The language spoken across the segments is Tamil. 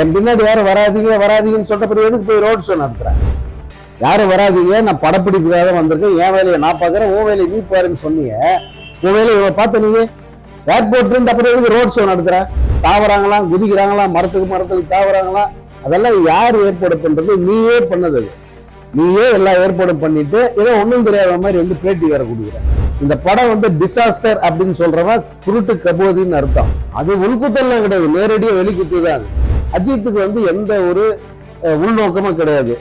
என் பின்னாடி யாரும் வராதிங்க வராதிங்கன்னு சொல்ற பிறகு எதுக்கு போய் ரோட் ஷோ நடத்துறேன்? யாரும் வராதிங்க, நான் படப்பிடிப்புக்காக தான் வந்திருக்கேன், என் வேலையை நான் பார்க்குறேன், உன் வேலையை நீ பாருன்னு சொன்னீங்க. உன் வேலையை பார்த்து நீங்க ஏர்போர்ட்ல இருந்து அப்புறம் எதுக்கு ரோட் ஷோ நடத்துற? தாவறாங்களாம், குதிக்கிறாங்களாம், மரத்துக்கு தாவறாங்களாம். அதெல்லாம் யார் ஏற்பாடு பண்றது? நீயே பண்ணது. நீயே எல்லா ஏற்பாடும் பண்ணிட்டு ஏதோ ஒன்றும் தெரியாத மாதிரி வந்து பேட்டி வேற கொடுக்குற. இந்த படம் வந்து டிசாஸ்டர் அப்படின்னு சொல்றவன் குருட்டு கபோதின்னு அர்த்தம். அது உள்குத்தெல்லாம் கிடையாது, நேரடியாக வெளிக்குத்துதான். அஜித்துக்கு வந்து எந்த ஒரு உள்நோக்கமும் கிடையாது,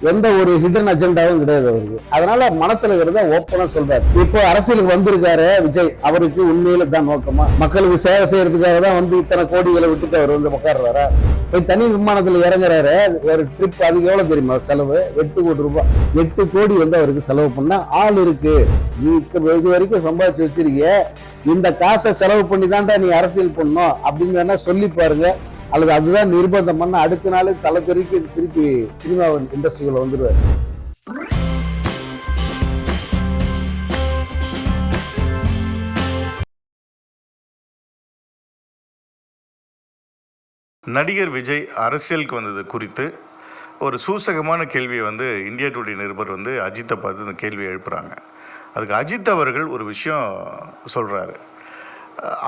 எந்த ஒரு ஹிடன் அஜெண்டாவும் கிடையாது அவருக்கு. அதனால மனசுல இருக்கிறத ஓப்பனா சொல்றாரு. இப்போ அரசியலுக்கு வந்திருக்காரு விஜய், அவருக்கு உண்மையில தான் நோக்கமா மக்களுக்கு சேவை செய்யறதுக்காக தான் வந்து இத்தனை கோடிகளை விட்டுட்டு அவர் வந்து உட்கார்றாரு. போய் தனி விமானத்துல இறங்குறாரு. ஒரு ட்ரிப் அதுக்கு எவ்வளவு தெரியுமா செலவு? 8 கோடி ரூபாய். 8 கோடி வந்து அவருக்கு செலவு பண்ண ஆள் இருக்கு. நீ இது வரைக்கும் சம்பாதிச்சு வச்சிருக்கிய, இந்த காசை செலவு பண்ணி தான்டா நீ அரசியல் பண்ணணும் அப்படின்னு வேணா சொல்லி பாருங்க. அல்லது அதுதான் நிர்பந்தம் பண்ண அடுத்த நாள் தலை தெறிக்கு திருப்பி சினிமா இண்டஸ்ட்ரிக்குள்ள வந்துடுவார். நடிகர் விஜய் அரசியலுக்கு வந்தது குறித்து ஒரு சூசகமான கேள்வியை வந்து இந்தியா டுடே நிருபர் வந்து அஜித்தை பார்த்து இந்த கேள்வியை எழுப்புறாங்க. அதுக்கு அஜித் அவர்கள் ஒரு விஷயம் சொல்கிறாரு.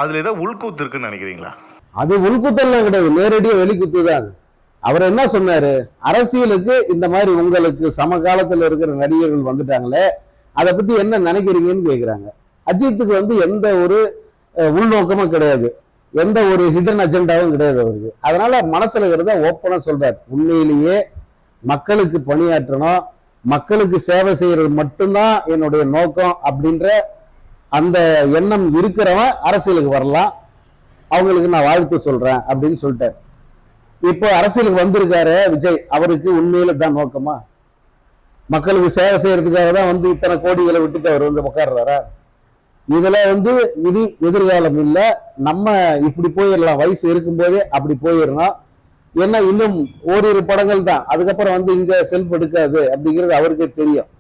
அதில் ஏதாவது உள்கூத்து இருக்குன்னு நினைக்கிறீங்களா? அது உள்குத்தெல்லாம் கிடையாது, நேரடியாக வெளிக்குத்துதான். அவர் என்ன சொன்னாரு? அரசியலுக்கு இந்த மாதிரி உங்களுக்கு சமகாலத்தில் இருக்கிற நடிகர்கள் வந்துட்டாங்களே, அதை பத்தி என்ன நினைக்கிறீங்கன்னு கேட்குறாங்க. அஜித்துக்கு வந்து எந்த ஒரு உள்நோக்கமும் கிடையாது, எந்த ஒரு ஹிடன் அஜெண்டாவும் கிடையாது அவருக்கு. அதனால மனசுல இருக்கிறத ஓப்பனா சொல்றாரு. உண்மையிலேயே மக்களுக்கு பணியாற்றணும், மக்களுக்கு சேவை செய்யறது மட்டும்தான் என்னுடைய நோக்கம் அப்படின்ற அந்த எண்ணம் இருக்கிறவன் அரசியலுக்கு வரலாம், அவங்களுக்கு நான் வாழ்த்து சொல்றேன் அப்படின்னு சொல்லிட்டாரு. இப்போ அரசியலுக்கு வந்திருக்காரு விஜய், அவருக்கு உண்மையில தான் நோக்கமா மக்களுக்கு சேவை செய்யறதுக்காக தான் வந்து இத்தனை கோடிகளை விட்டுட்டு அவர் வந்து உட்கார்றாரா? இதுல வந்து இனி எதிர்காலம் இல்லை, நம்ம இப்படி போயிடலாம், வயசு இருக்கும்போதே அப்படி போயிடலாம். ஏன்னா இன்னும் ஓரிரு படங்கள் தான், அதுக்கப்புறம் வந்து இங்க செல்ஃப் எடுக்காது அப்படிங்கிறது அவருக்கே தெரியும்.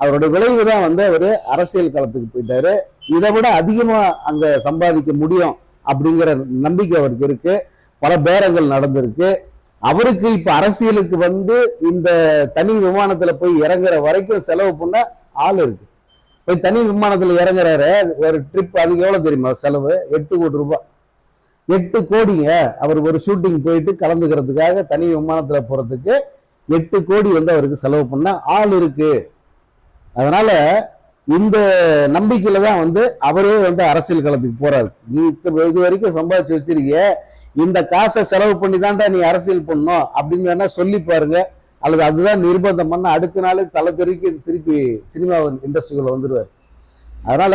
அவருடைய விளைவு தான் வந்து அவரு அரசியல் களத்துக்கு போயிட்டாரு. இதை விட அதிகமா அங்க சம்பாதிக்க முடியும் அப்படிங்கிற நம்பிக்கை அவருக்கு இருக்கு. பல பேரங்கள் நடந்திருக்கு. அவருக்கு இப்ப அரசியலுக்கு வந்து இந்த தனி விமானத்துல போய் இறங்குற வரைக்கும் செலவு பண்ண ஆள் இருக்கு. போய் தனி விமானத்துல இறங்குறாரு. ஒரு ட்ரிப் அதுக்கு எவ்வளவு தெரியுமா செலவு? 8 கோடி ரூபாய். 8 கோடிங்க. அவர் ஒரு ஷூட்டிங் போயிட்டு கலந்துக்கிறதுக்காக தனி விமானத்துல போறதுக்கு 8 கோடி வந்து அவருக்கு செலவு பண்ண ஆள் இருக்கு. அதனால இந்த நம்பிக்கையில தான் வந்து அவரே வந்து அரசியல் களத்துக்கு போறாரு. நீ இது வரைக்கும் சம்பாதிச்சு வச்சிருக்கிய, இந்த காசை செலவு பண்ணி தான்டா நீ அரசியல் பண்ணணும் அப்படின்னு வேணா சொல்லி பாருங்க. அல்லது அதுதான் நிர்பந்தம் பண்ண அடுத்த நாள் தலை தெறிக்கு திருப்பி சினிமா இண்டஸ்ட்ரிக்குள்ள வந்துடுவார். அதனால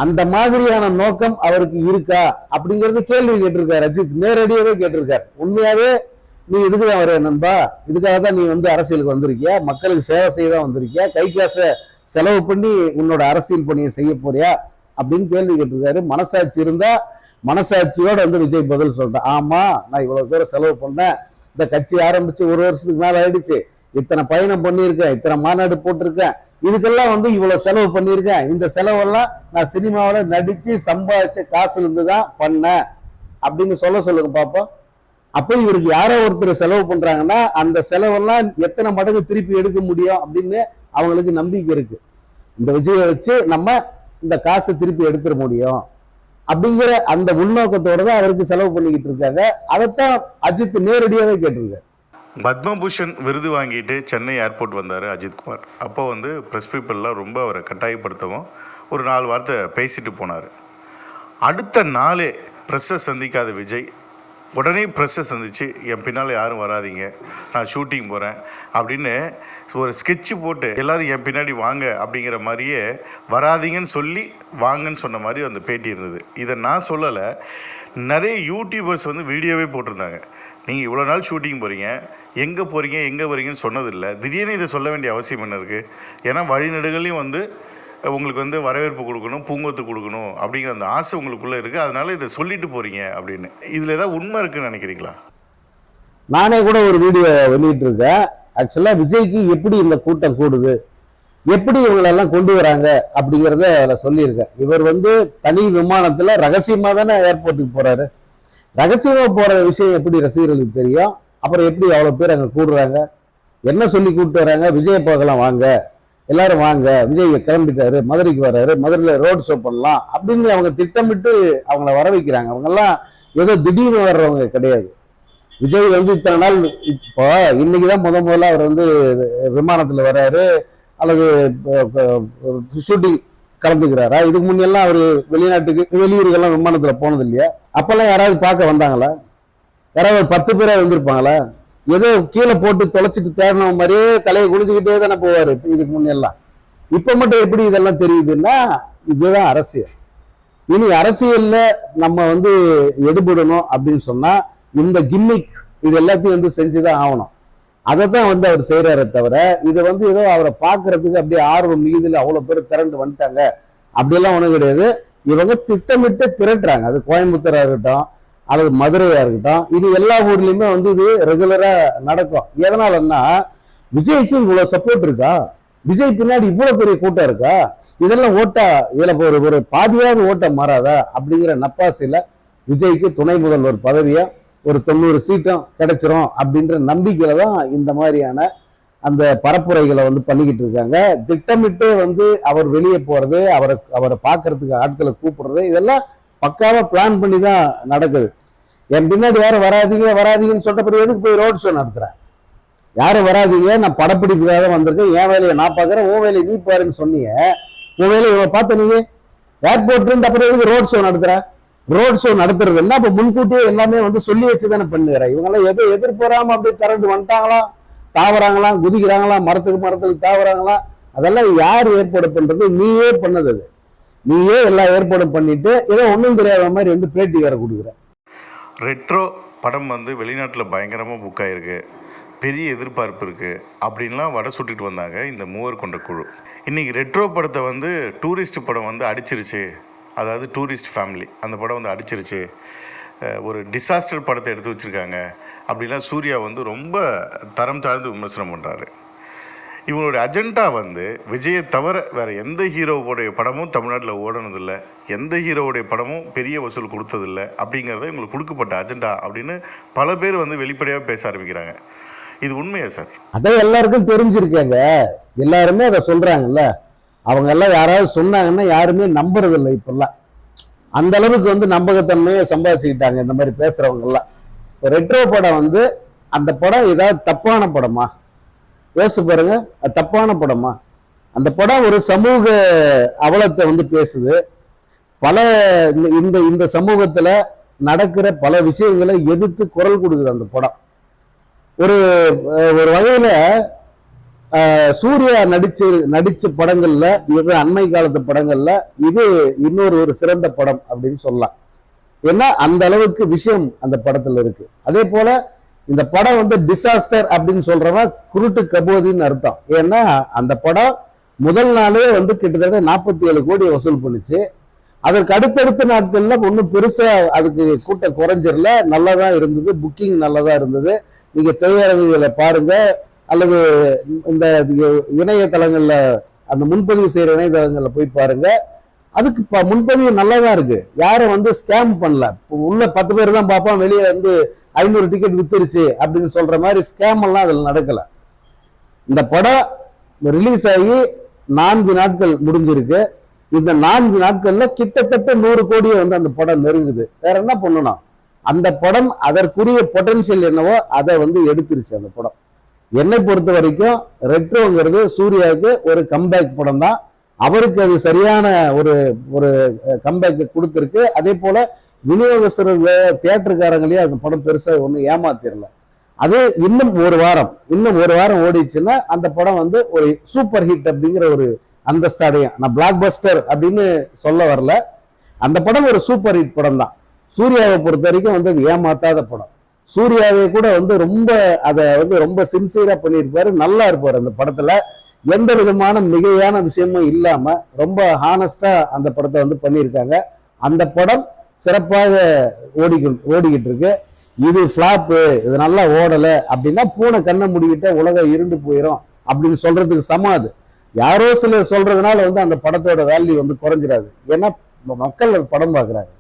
அந்த மாதிரியான நோக்கம் அவருக்கு இருக்கா அப்படிங்கறது கேள்வி கேட்டிருக்காரு அஜித். நேரடியாவே கேட்டிருக்காரு. உண்மையாவே நீ இதுக்குதான் வர நண்பா, இதுக்காக தான் நீ வந்து அரசியலுக்கு வந்திருக்கியா, மக்களுக்கு சேவை செய்ய தான் வந்திருக்கியா, கை காசை செலவு பண்ணி உன்னோட அரசியல் பணியை செய்ய போறியா அப்படின்னு கேள்வி கேட்டிருக்காரு. மனசாட்சி இருந்தா மனசாட்சியோட வந்து விஜய் பதில் சொல்றேன். ஆமா, நான் இவ்வளவு தூரம் செலவு பண்ணேன், இந்த கட்சி ஆரம்பிச்சு 1 வருஷத்துக்கு மேல ஆயிடுச்சு, இத்தனை பயணம் பண்ணியிருக்கேன், இத்தனை மாநாடு போட்டிருக்கேன், இதுக்கெல்லாம் வந்து இவ்வளவு செலவு பண்ணியிருக்கேன், இந்த செலவெல்லாம் நான் சினிமாவில நடிச்சு சம்பாதிச்ச காசுல இருந்து தான் பண்ணேன் அப்படின்னு சொல்லுங்க பாப்போம். அப்ப இவருக்கு யாரோ ஒருத்தர் செலவு பண்றாங்கன்னா அந்த செலவெல்லாம் எத்தனை மடங்கு திருப்பி எடுக்க முடியும் அப்படின்னு அவங்களுக்கு நம்பிக்கை இருக்கு. இந்த விஜயை வச்சு நம்ம இந்த காசை திருப்பி எடுத்துட முடியும் அப்படிங்கிற அந்த உள்நோக்கத்தோட தான் அவருக்கு செலவு பண்ணிக்கிட்டு இருக்காங்க. அதைத்தான் அஜித் நேரடியாவே கேட்டிருக்காரு. பத்மபூஷன் விருது வாங்கிட்டு சென்னை ஏர்போர்ட் வந்தார் அஜித்குமார். அப்போ வந்து ப்ரெஸ் பீப்புளெலாம் ரொம்ப அவரை கட்டாயப்படுத்தவும் ஒரு 4 வார்த்தை பேசிட்டு போனார். அடுத்த நாளே ப்ரெஸ்ஸை சந்திக்காத விஜய் உடனே ப்ரெஸ்ஸை சந்தித்து என் பின்னால் யாரும் வராதிங்க, நான் ஷூட்டிங் போகிறேன் அப்படின்னு ஒரு ஸ்கெட்சு போட்டு எல்லோரும் என் பின்னாடி வாங்க அப்படிங்கிற மாதிரியே வராதிங்கன்னு சொல்லி வாங்கன்னு சொன்ன மாதிரி அந்த பேட்டி இருந்தது. இதை நான் சொல்லலை, நிறைய யூடியூபர்ஸ் வந்து வீடியோவே போட்டிருந்தாங்க. நீங்கள் இவ்வளோ நாள் ஷூட்டிங் போகிறீங்க, எங்கே போகிறீங்கன்னு சொன்னதில்லை, திடீர்னு இதை சொல்ல வேண்டிய அவசியம் என்ன இருக்குது? ஏன்னா வழிநெடுகளையும் வந்து உங்களுக்கு வந்து வரவேற்பு கொடுக்கணும், பூங்கொத்து கொடுக்கணும் அப்படிங்கிற அந்த ஆசை உங்களுக்குள்ளே இருக்குது, அதனால இதை சொல்லிட்டு போகிறீங்க அப்படின்னு. இதில் ஏதாவது உண்மை இருக்குன்னு நினைக்கிறீங்களா? நானே கூட ஒரு வீடியோ வெளியிட்டிருக்கேன். ஆக்சுவலாக விஜய்க்கு எப்படி இந்த கூட்டம் கூடுது, எப்படி இவங்களெல்லாம் கொண்டு வராங்க அப்படிங்கிறத அதில் சொல்லியிருக்கேன். இவர் வந்து தனி விமானத்தில் ரகசியமாக தானே ஏர்போர்ட்டுக்கு போகிறாரு. ரகசியமா போற விஷயம் எப்படி ரசிகர்களுக்கு தெரியும்? அப்புறம் எப்படி அவ்வளவு பேர் அங்க கூடுறாங்க? என்ன சொல்லி கூப்பிட்டு வராங்க? விஜய் பார்க்கலாம் வாங்க, எல்லாரும் வாங்க, விஜய் கிளம்பிட்டாரு, மதுரைக்கு வர்றாரு, மதுரையில ரோட் ஷோ பண்ணலாம் அப்படின்னு அவங்க திட்டமிட்டு அவங்கள வர வைக்கிறாங்க. அவங்க எல்லாம் ஏதோ திடீர்னு வர்றவங்க கிடையாது. விஜய் வந்து இத்தனை நாள், இப்போ இன்னைக்குதான் முதல்ல அவர் வந்து விமானத்துல வர்றாரு அல்லது ஷூட்டிங் கலந்துக்கிறாரா? இதுக்கு முன்னெல்லாம் அவர் வெளிநாட்டுக்கு வெளியூருக்கெல்லாம் விமானத்துல போனது இல்லையா? அப்பெல்லாம் யாராவது பார்க்க வந்தாங்களா? யாராவது 10 பேரா வந்திருப்பாங்களா? ஏதோ கீழே போட்டு தொலைச்சிட்டு தேடின மாதிரியே தலையை குடிச்சுக்கிட்டே தானே போவாரு இதுக்கு முன்னெல்லாம். இப்ப மட்டும் எப்படி இதெல்லாம் தெரியுதுன்னா இதுதான் அரசியல். இனி அரசியல்ல நம்ம வந்து எடுபடணும் அப்படின்னு சொன்னா இந்த கிம்மிக் இது எல்லாத்தையும் வந்து செஞ்சுதான் ஆகணும். அதைத்தான் வந்து அவர் செய்யறாரே தவிர இதை வந்து ஏதோ அவரை பார்க்கறதுக்கு அப்படியே ஆர்வம் மிகுதியில் அவ்வளவு பேர் திரண்டு வந்துட்டாங்க அப்படியெல்லாம் ஒண்ணும் கிடையாது. இவங்க திட்டமிட்டு திரட்டுறாங்க. அது கோயம்புத்தூரா இருக்கட்டும் அல்லது மதுரையா இருக்கட்டும், இது எல்லா ஊர்லயுமே வந்து இது ரெகுலரா நடக்கும். எதனாலன்னா விஜய்க்கு இவ்வளவு சப்போர்ட் இருக்கா, விஜய் பின்னாடி இவ்வளவு பெரிய கூட்டம் இருக்கா, இதெல்லாம் ஓட்டா இதுல ஒரு பாதியாவது ஓட்ட மாறாதா அப்படிங்கிற நப்பாசையில விஜய்க்கு துணை முதல்வர் பதவியா ஒரு 90 சீட்டும் கிடைச்சிரும் அப்படின்ற நம்பிக்கையில தான் இந்த மாதிரியான அந்த பரப்புரைகளை வந்து பண்ணிக்கிட்டு இருக்காங்க. திட்டமிட்டு வந்து அவர் வெளியே போறது, அவரை பார்க்கறதுக்கு ஆட்களை கூப்பிடுறது, இதெல்லாம் பக்காவா பிளான் பண்ணி தான் நடக்குது. என் பின்னாடி யாரும் வராதீங்கன்னு சொல்ற பிறகு எதுக்கு போய் ரோட் ஷோ நடத்துறேன்? யாரும் வராதீங்க, நான் படப்பிடிப்புக்காக தான் வந்திருக்கேன், என் வேலையை நான் பார்க்கறேன், உன் வேலையை நீ பாருன்னு சொன்னீங்க. உன் வேலையை இவன் பார்த்த நீங்க ஏர்போர்ட்ல இருந்து அப்புறம் எதுக்கு ரோட் ஷோ நடத்துற? ரோட் ஷோ நடத்துறது என்ன? அப்ப முன்கூட்டியே எல்லாமே வந்து சொல்லி வச்சுதானே பண்ணுகிறேன். இவங்க எல்லாம் எதோ எதிர்பாராம அப்படியே திரண்டு வந்துட்டாங்களாம், தாவறாங்களாம், குதிக்கிறாங்களாம், மரத்துக்கு தாவறாங்களாம். அதெல்லாம் யார் ஏற்பாடு பண்றது? நீயே பண்ணது. அது நீயே எல்லா ஏற்பாடும் பண்ணிட்டு ஏதோ ஒன்றும் தெரியாத மாதிரி வந்து பேட்டி வேற கொடுக்குற. ரெட்ரோ படம் வந்து வெளிநாட்டில் பயங்கரமாக புக் ஆகிருக்கு, பெரிய எதிர்பார்ப்பு இருக்குது அப்படின்லாம் வடை சுட்டுட்டு வந்தாங்க இந்த மூவர் கொண்ட குழு. இன்றைக்கி ரெட்ரோ படத்தை வந்து டூரிஸ்ட் படம் வந்து அடிச்சிருச்சு, அதாவது டூரிஸ்ட் ஃபேமிலி அந்த படம் வந்து அடிச்சிருச்சு, ஒரு டிசாஸ்டர் படத்தை எடுத்து வச்சுருக்காங்க அப்படின்லாம் சூர்யா வந்து ரொம்ப தரம் தாழ்ந்து விமர்சனம் பண்ணுறாரு. இவங்களுடைய அஜெண்டா வந்து விஜயை தவிர வேறு எந்த ஹீரோவுடைய படமும் தமிழ்நாட்டில் ஓடனதில்லை, எந்த ஹீரோவுடைய படமும் பெரிய வசூல் கொடுத்ததில்லை அப்படிங்கிறத இவங்களுக்கு கொடுக்கப்பட்ட அஜெண்டா அப்படின்னு பல பேர் வந்து வெளிப்படையாக பேச ஆரம்பிக்கிறாங்க. இது உண்மையா சார்? அதை எல்லாருக்கும் தெரிஞ்சிருக்காங்க, எல்லாருமே அதை சொல்றாங்கல்ல. அவங்க எல்லாம் யாராவது சொன்னாங்கன்னா யாருமே நம்புறதில்லை இப்பெல்லாம். அந்த அளவுக்கு வந்து நம்பகத்தன்மையை சம்பாதிச்சுக்கிட்டாங்க இந்த மாதிரி பேசுறவங்க எல்லாம். ரெட்ரோ படம் வந்து அந்த படம் ஏதாவது தப்பான படமா? யோசிச்சு பாருங்க, அது தப்பான படமா? அந்த படம் ஒரு சமூக அவலத்தை வந்து பேசுது. பல இந்த சமூகத்துல நடக்கிற பல விஷயங்களை எதிர்த்து குரல் கொடுக்குது அந்த படம். ஒரு ஒரு வகையில சூர்யா நடிச்ச படங்கள்ல இது அண்மை காலத்து படங்கள்ல இது இன்னொரு சிறந்த படம் அப்படின்னு சொல்லலாம். ஏன்னா அந்த அளவுக்கு விஷயம் அந்த படத்துல இருக்கு. அதே போல இந்த படம் வந்து டிசாஸ்டர் அப்படின்னு சொல்றவன் குருட்டு கபோதின்னு அர்த்தம். ஏன்னா அந்த படம் முதல் நாளே வந்து கிட்டத்தட்ட 47 கோடி வசூல் பண்ணுச்சு. அதற்கு அடுத்தடுத்த நாட்கள்ல ஒன்றும் பெருசா அதுக்கு கூட்டம் குறைஞ்சிடல, நல்லதான் இருந்தது, புக்கிங் நல்லதா இருந்தது. நீங்க திரையரங்குகளை பாருங்க அல்லது இந்த இணையதளங்கள்ல அந்த முன்பதிவு செய்யற இணையதளங்கள்ல போய் பாருங்க, அதுக்கு முன்பதிவு நல்லாதான் இருக்கு. யாரும் வந்து ஸ்கேம் பண்ணல. உள்ள 10 பேர் தான் பார்ப்பான், வெளியே வந்து 500 டிக்கெட் வித்துருச்சு அப்படின்னு சொல்ற மாதிரி ஸ்கேம் எல்லாம் அதுல நடக்கல. இந்த படம் ரிலீஸ் ஆகி 4 நாட்கள் முடிஞ்சிருக்கு. இந்த 4 நாட்கள்ல கிட்டத்தட்ட 100 கோடியை வந்து அந்த படம் நெருங்குது. வேற என்ன பண்ணணும்? அந்த படம் அதற்குரிய பொட்டன்ஷியல் என்னவோ அதை வந்து எடுத்துருச்சு அந்த படம். என்னை பொறுத்த வரைக்கும் ரெட்ரோங்கிறது சூர்யாவுக்கு ஒரு கம்பேக் படம் தான். அவருக்கு அது சரியான ஒரு கம்பேக் கொடுத்துருக்கு. அதே போல விநியோகஸ்தர்கள் தியேட்டருக்காரங்களையும் அந்த படம் பெருசா ஒன்றும் ஏமாத்திரல. அது இன்னும் ஒரு வாரம் ஓடிச்சுன்னா அந்த படம் வந்து ஒரு சூப்பர் ஹிட் அப்படிங்கிற ஒரு அந்தஸ்தாடையும், நான் பிளாக் பஸ்டர் அப்படின்னு சொல்ல வரல, அந்த படம் ஒரு சூப்பர் ஹிட் படம் தான். சூர்யாவை பொறுத்த வரைக்கும் வந்து அது ஏமாத்தாத படம். சூர்யாவை கூட வந்து அதை வந்து ரொம்ப சின்சியரா பண்ணியிருப்பாரு, நல்லா இருப்பாரு அந்த படத்துல. எந்த விதமான மிகையான விஷயமும் இல்லாம ரொம்ப ஹானஸ்டா அந்த படத்தை வந்து பண்ணியிருக்காங்க. அந்த படம் சிறப்பாக ஓடிக்கிட்டு இருக்கு. இது ஃபிளாப்பு, இது நல்லா ஓடலை அப்படின்னா பூனை கண்ணை மூடிக்கிட்ட உலகம் இருண்டு போயிடும் அப்படின்னு சொல்றதுக்கு சமாது. யாரோ சிலர் சொல்றதுனால வந்து அந்த படத்தோட வேல்யூ வந்து குறைஞ்சிடாது. ஏன்னா மக்கள் படம் பார்க்குறாங்க.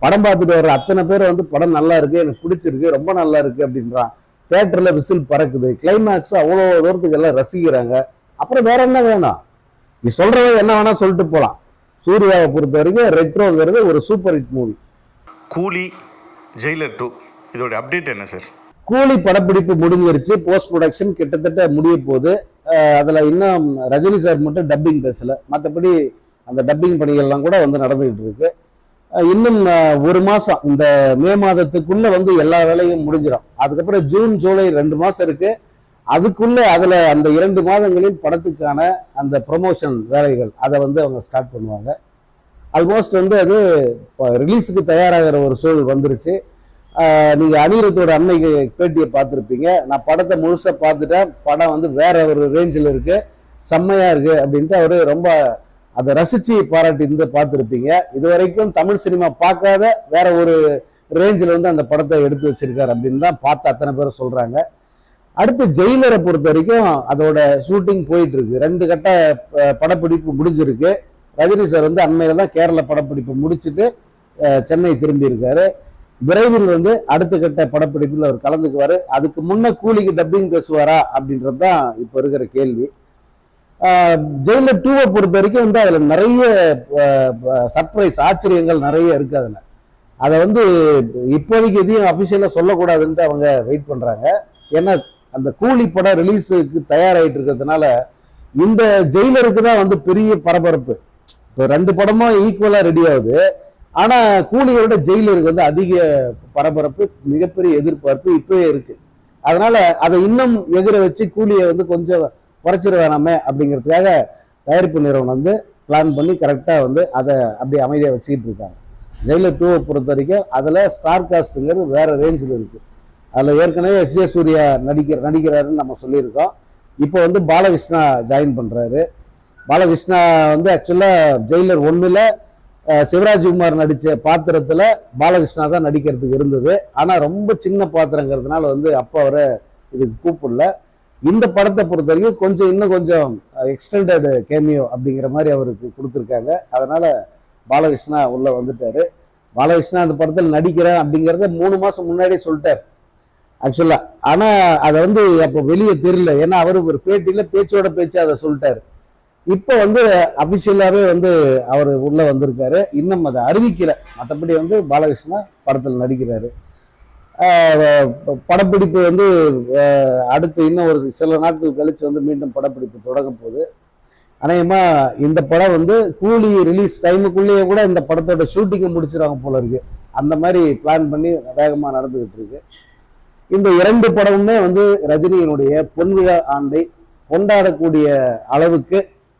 படம் பார்த்துட்டு வர்ற அத்தனை பேர் வந்து படம் நல்லா இருக்கு, எனக்கு பிடிச்சிருக்கு, ரொம்ப நல்லா இருக்கு அப்படின்றான். தேட்டர்ல விசில் பறக்குது, கிளைமேக்ஸ் அவ்வளோ தூரத்துக்கு எல்லாம் ரசிக்கிறாங்க. அப்புறம் வேற என்ன வேணும்? நீ சொல்றவன் என்ன வேணா சொல்லிட்டு போலாம். சூர்யாவை பொறுத்த வரைக்கும் ரெட்ரோங்கிறது ஒரு சூப்பர் ஹிட் மூவி. கூலி, ஜெயிலர் 2 இதோட அப்டேட் என்ன சார்? கூலி படப்பிடிப்பு முடிஞ்சிருச்சு, போஸ்ட் ப்ரொடக்ஷன் கிட்டத்தட்ட முடிய போகுது. அதுல இன்னும் ரஜினி சார் மட்டும் டப்பிங் பேசல, மற்றபடி அந்த டப்பிங் பணிகள்லாம் கூட வந்து நடந்துகிட்டு இருக்கு. இன்னும் ஒரு மாசம், இந்த மே மாதத்துக்குள்ள வந்து எல்லா வேலையும் முடிஞ்சிடும். அதுக்கப்புறம் ஜூன் ஜூலை 2 மாசம் இருக்கு. அதுக்குள்ள அதுல அந்த 2 மாதங்களில் படத்துக்கான அந்த ப்ரொமோஷன் வேலைகள் அதை வந்து அவங்க ஸ்டார்ட் பண்ணுவாங்க. ஆல்மோஸ்ட் வந்து அது ரிலீஸுக்கு தயாராகிற ஒரு சூழல் வந்துருச்சு. நீங்க அனிருத்தோட அன்னைக்கு பேட்டியை பார்த்துருப்பீங்க. நான் படத்தை முழுசா பார்த்துட்டேன், படம் வந்து வேற ஒரு ரேஞ்சில் இருக்கு, செம்மையா இருக்கு அப்படின்ட்டு அவரு ரொம்ப அதை ரசிச்சு பாராட்டி இருந்து பார்த்துருப்பீங்க. இது வரைக்கும் தமிழ் சினிமா பார்க்காத வேற ஒரு ரேஞ்சில் வந்து அந்த படத்தை எடுத்து வச்சிருக்காரு அப்படின்னு தான் பார்த்து அத்தனை பேரும் சொல்றாங்க. அடுத்து ஜெயிலரை பொறுத்த வரைக்கும் அதோட ஷூட்டிங் போயிட்டு இருக்கு. 2 கட்ட படப்பிடிப்பு முடிஞ்சிருக்கு. ரஜினி சார் வந்து அண்மையில தான் கேரள படப்பிடிப்பு முடிச்சுட்டு சென்னை திரும்பி இருக்காரு. விரைவில் வந்து அடுத்த கட்ட படப்பிடிப்பில் அவர் கலந்துக்குவாரு. அதுக்கு முன்ன கூலிக்கு டப்பிங் பேசுவாரா அப்படின்றது தான் இப்போ இருக்கிற கேள்வி. ஜெயிலர் 2 பொறுத்த வரைக்கும் வந்து அதுல நிறைய சர்ப்ரைஸ், ஆச்சரியங்கள் நிறைய இருக்கு. அதுல அதை வந்து இப்போதைக்கு எதையும் அபிஷியலா சொல்லக்கூடாதுன்ட்டு அவங்க வெயிட் பண்றாங்க. ஏன்னா அந்த கூலி படம் ரிலீஸுக்கு தயாராகிட்டு இருக்கிறதுனால இந்த ஜெயிலருக்கு தான் வந்து பெரிய பரபரப்பு. இப்போ 2 படமும் ஈக்குவலா ரெடி ஆகுது. ஆனா கூலியோட ஜெயிலருக்கு வந்து அதிக பரபரப்பு, மிகப்பெரிய எதிர்பார்ப்பு இப்பவே இருக்கு. அதனால அதை இன்னும் எதிர வச்சு கூலியை வந்து கொஞ்சம் குறைச்சிட வேணாமே அப்படிங்கிறதுக்காக தயாரிப்பு நிறுவனம் வந்து பிளான் பண்ணி கரெக்டாக வந்து அதை அப்படி அமைதியாக வச்சுக்கிட்டு இருக்காங்க. ஜெயிலர் 2 பொறுத்த வரைக்கும் அதில் ஸ்டார் காஸ்ட்டுங்கிறது வேற ரேஞ்சில் இருக்கு. அதில் ஏற்கனவே எஸ்.ஜே. சூர்யா நடிக்கிறாருன்னு நம்ம சொல்லியிருக்கோம். இப்போ வந்து பாலகிருஷ்ணா ஜாயின் பண்ணுறாரு. பாலகிருஷ்ணா வந்து ஆக்சுவலாக ஜெயிலர் 1ல் சிவராஜ்குமார் நடித்த பாத்திரத்தில் பாலகிருஷ்ணா தான் நடிக்கிறதுக்கு இருந்தது. ஆனால் ரொம்ப சின்ன பாத்திரங்கிறதுனால வந்து அப்போ அவரை இதுக்கு கூப்பிடல. இந்த படத்தை பொறுத்த வரைக்கும் இன்னும் கொஞ்சம் எக்ஸ்டெண்டட் கேமியோ அப்படிங்கிற மாதிரி அவருக்கு கொடுத்துருக்காங்க. அதனால பாலகிருஷ்ணா உள்ள வந்துட்டாரு. பாலகிருஷ்ணா அந்த படத்தில் நடிக்கிறேன் அப்படிங்கிறத 3 மாசம் முன்னாடியே சொல்லிட்டார் ஆக்சுவலா. ஆனா அதை வந்து அப்போ வெளியே தெரியல, ஏன்னா அவரு ஒரு பேச்சோட பேச்சு அதை சொல்லிட்டாரு. இப்போ வந்து அபிஷியலாவே வந்து அவர் உள்ள வந்திருக்காரு. இன்னும் அதை அறிவிக்கல, மற்றபடி வந்து பாலகிருஷ்ணா படத்தில் நடிக்கிறாரு. படப்பிடிப்பு வந்து அடுத்து இன்னும் ஒரு சில நாட்கள் கழிச்சு வந்து மீண்டும் படப்பிடிப்பு தொடங்க போகுது. அநேகமா இந்த படம் வந்து கூலி ரிலீஸ் டைமுக்குள்ளேயே கூட இந்த படத்தோட ஷூட்டிங்கை முடிச்சிருவாங்க போல இருக்கு. அந்த மாதிரி பிளான் பண்ணி வேகமா நடந்துகிட்டு இருக்கு. இந்த 2 படமுமே வந்து ரஜினியினுடைய பொன்விழா ஆண்டை கொண்டாடக்கூடிய அளவுக்கு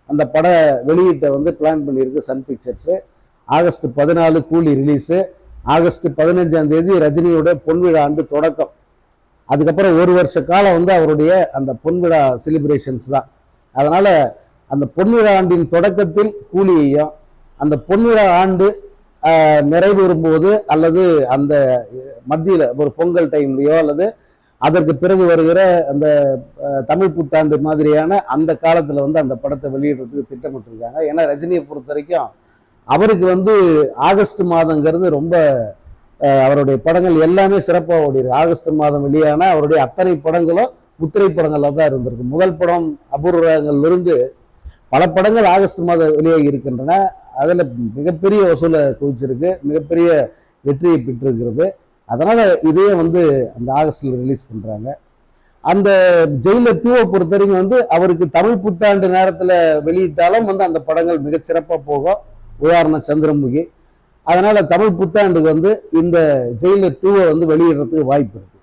அந்த பட வெளியீட்டை வந்து பிளான் பண்ணியிருக்கு சன் பிக்சர்ஸ். ஆகஸ்ட் 14 கூலி ரிலீஸு, ஆகஸ்ட் 15ஆம் தேதி ரஜினியோட பொன்விழா ஆண்டு தொடக்கம். அதுக்கப்புறம் 1 வருஷ காலம் வந்து அவருடைய அந்த பொன்விழா செலிப்ரேஷன்ஸ் தான். அதனால அந்த பொன்விழா ஆண்டின் தொடக்கத்தில் கூலியையும், அந்த பொன்விழா ஆண்டு நிறைவேறும்போது அல்லது அந்த மத்தியில் ஒரு பொங்கல் டைம்லையோ அல்லது அதற்கு பிறகு வருகிற அந்த தமிழ் புத்தாண்டு மாதிரியான அந்த காலத்தில் வந்து அந்த படத்தை வெளியிடுறதுக்கு திட்டமிட்டிருக்காங்க. ஏன்னா ரஜினியை பொறுத்த வரைக்கும் அவருக்கு வந்து ஆகஸ்ட் மாதங்கிறது ரொம்ப அவருடைய படங்கள் எல்லாமே சிறப்பாக ஓடிருக்கு. ஆகஸ்ட் மாதம் வெளியான அவருடைய அத்தனை படங்களும் முத்திரை படங்கள்ல தான் இருந்திருக்கு. முதல் படம் அபூர்வங்கள்லிருந்து பல படங்கள் ஆகஸ்ட் மாதம் வெளியாகி இருக்கின்றன. அதில் மிகப்பெரிய வசூலை குவிச்சிருக்கு, மிகப்பெரிய வெற்றியை பெற்றிருக்கிறது. அதனால இதையே வந்து அந்த ஆகஸ்டில் ரிலீஸ் பண்றாங்க. அந்த ஜெயிலர் 2 பொறுத்த வரைக்கும் வந்து அவருக்கு தமிழ் புத்தாண்டு நேரத்தில் வெளியிட்டாலும் வந்து அந்த படங்கள் மிகச்சிறப்பாக போகும். உதாரணம் சந்திரமுகி. அதனால தமிழ் புத்தாண்டுக்கு வந்து இந்த ஜெயிலர் 2 வந்து வெளியிடுறதுக்கு வாய்ப்பு இருக்கு.